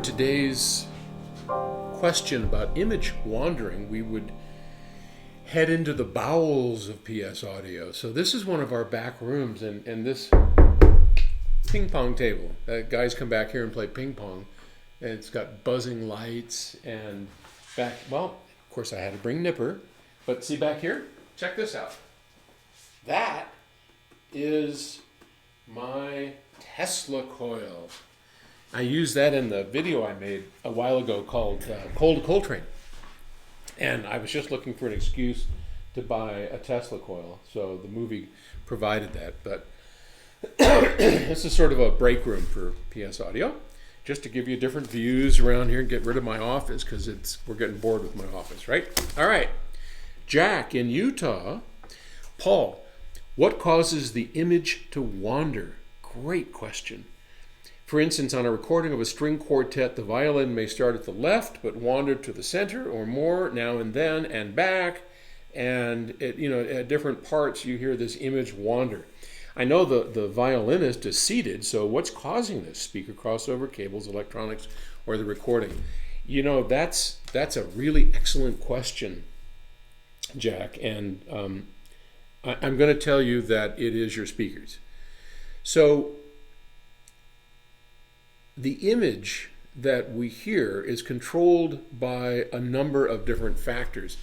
today's question about image wandering, we would head into the bowels of PS Audio. So this is one of our back rooms, and this ping pong table. Guys come back here and play ping pong, and it's got buzzing lights and back. Well, of course I had to bring Nipper, but see back here? Check this out. That is my Tesla coil. I used that in the video I made a while ago called Coal to Coltrane. And I was just looking for an excuse to buy a Tesla coil. So the movie provided that. But this is sort of a break room for PS Audio, just to give you different views around here and get rid of my office because we're getting bored with my office, right? All right. Jack in Utah. Paul, what causes the image to wander? Great question. For instance, on a recording of a string quartet, the violin may start at the left but wander to the center or more now and then and back. And at different parts, you hear this image wander. I know the violinist is seated, so what's causing this? Speaker crossover, cables, electronics, or the recording? That's a really excellent question, Jack. And I'm going to tell you that it is your speakers. So the image that we hear is controlled by a number of different factors.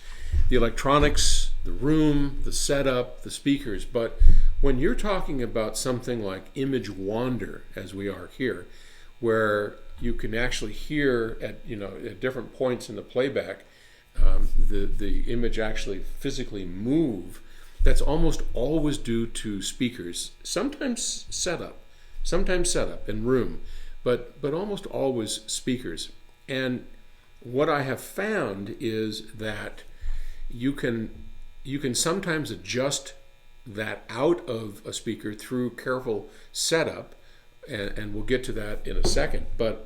The electronics, the room, the setup, the speakers. But when you're talking about something like image wander, as we are here, where you can actually hear at different points in the playback, the image actually physically move, that's almost always due to speakers. Sometimes setup and room. But almost always speakers. And what I have found is that you can sometimes adjust that out of a speaker through careful setup, and we'll get to that in a second. But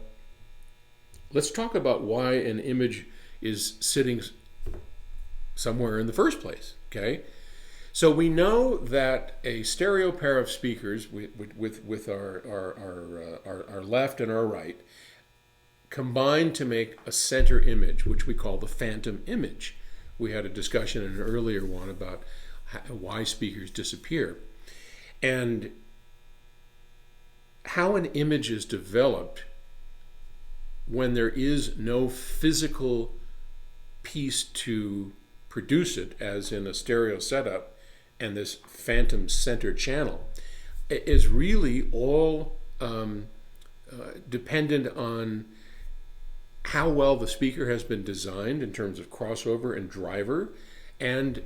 let's talk about why an image is sitting somewhere in the first place, okay? So we know that a stereo pair of speakers with our left and our right combine to make a center image, which we call the phantom image. We had a discussion in an earlier one about why speakers disappear. And how an image is developed when there is no physical piece to produce it, as in a stereo setup, and this phantom center channel, is really all dependent on how well the speaker has been designed in terms of crossover and driver and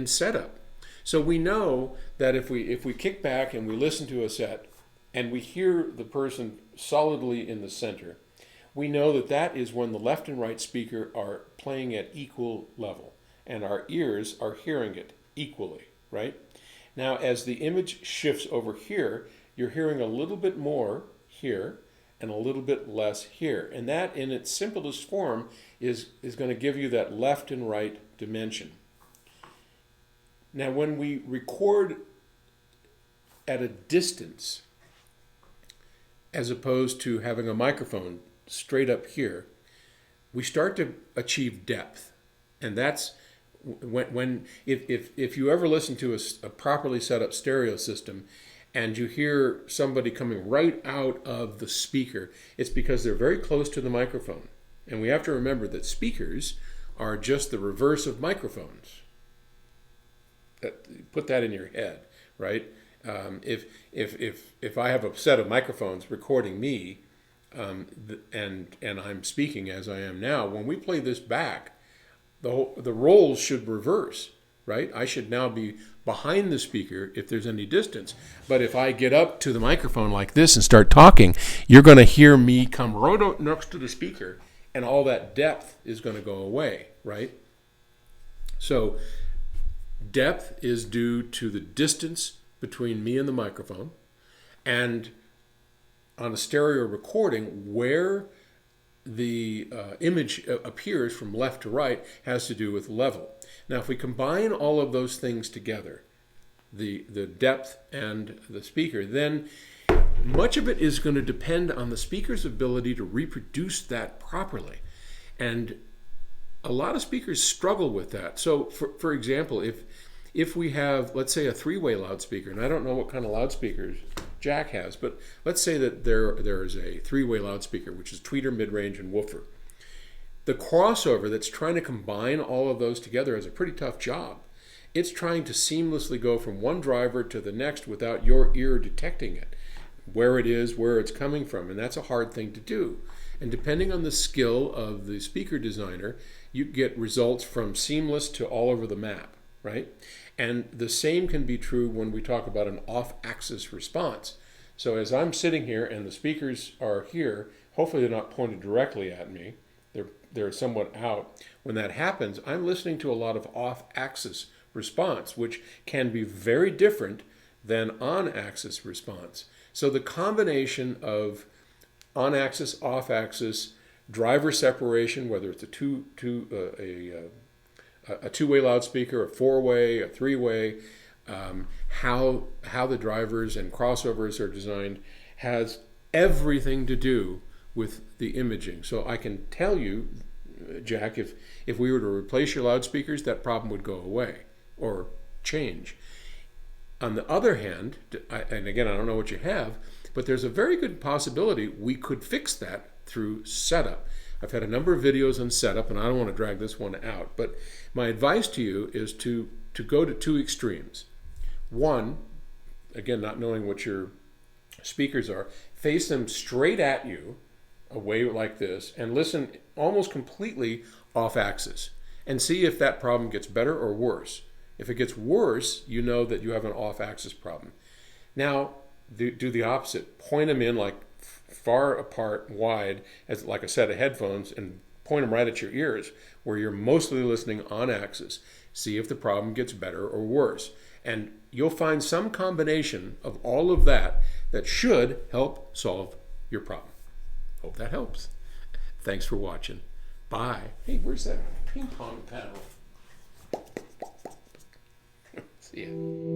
setup. So we know that if we kick back and we listen to a set and we hear the person solidly in the center, we know that is when the left and right speaker are playing at equal level and our ears are hearing it equally, right? Now, as the image shifts over here, you're hearing a little bit more here and a little bit less here. And that, in its simplest form, is going to give you that left and right dimension. Now, when we record at a distance, as opposed to having a microphone straight up here, we start to achieve depth. And that's if you ever listen to a properly set up stereo system and you hear somebody coming right out of the speaker, it's because they're very close to the microphone. And we have to remember that speakers are just the reverse of microphones. Put that in your head, right? If I have a set of microphones recording me, and I'm speaking as I am now, when we play this back, the roles should reverse, right? I should now be behind the speaker if there's any distance. But if I get up to the microphone like this and start talking, you're going to hear me come right up next to the speaker, and all that depth is going to go away, right? So depth is due to the distance between me and the microphone, and on a stereo recording, where the image appears from left to right has to do with level. Now, if we combine all of those things together, the depth and the speaker, then much of it is going to depend on the speaker's ability to reproduce that properly. And a lot of speakers struggle with that. So for example, if we have, let's say, a three-way loudspeaker, and I don't know what kind of loudspeakers Jack has, but let's say that there is a three-way loudspeaker, which is tweeter, mid-range, and woofer. The crossover that's trying to combine all of those together is a pretty tough job. It's trying to seamlessly go from one driver to the next without your ear detecting it, where it is, where it's coming from, and that's a hard thing to do. And depending on the skill of the speaker designer, you get results from seamless to all over the map, right? And the same can be true when we talk about an off-axis response. So as I'm sitting here and the speakers are here, hopefully they're not pointed directly at me, they're somewhat out. When that happens, I'm listening to a lot of off-axis response, which can be very different than on-axis response. So the combination of on-axis, off-axis, driver separation, whether it's a two-way loudspeaker, a four-way, a three-way, how the drivers and crossovers are designed has everything to do with the imaging. So I can tell you, Jack, if we were to replace your loudspeakers, that problem would go away or change. On the other hand, and again, I don't know what you have, but there's a very good possibility we could fix that through setup. I've had a number of videos on setup, and I don't want to drag this one out, but my advice to you is to go to two extremes. One, again, not knowing what your speakers are, face them straight at you, away like this, and listen almost completely off axis, and see if that problem gets better or worse. If it gets worse, you know that you have an off axis problem. Now, do the opposite. Point them in like far apart, wide, as like a set of headphones, and point them right at your ears where you're mostly listening on axis. See if the problem gets better or worse. And you'll find some combination of all of that that should help solve your problem. Hope that helps. Thanks for watching. Bye. Hey, where's that ping pong paddle? See ya.